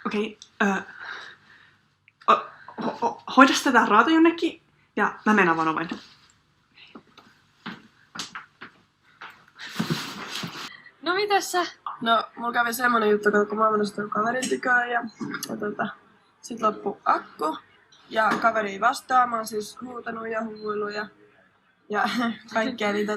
Okei, hoidas tätä raata jonnekin ja mä menen avaan oven. No mitäs sä? No, mulla kävi semmonen juttu, kun mä oon kaverin tyköön ja sit loppu akku. Ja kaveri ei vastaa, mä oon siis huutanut ja huuillut ja kaikkea, niin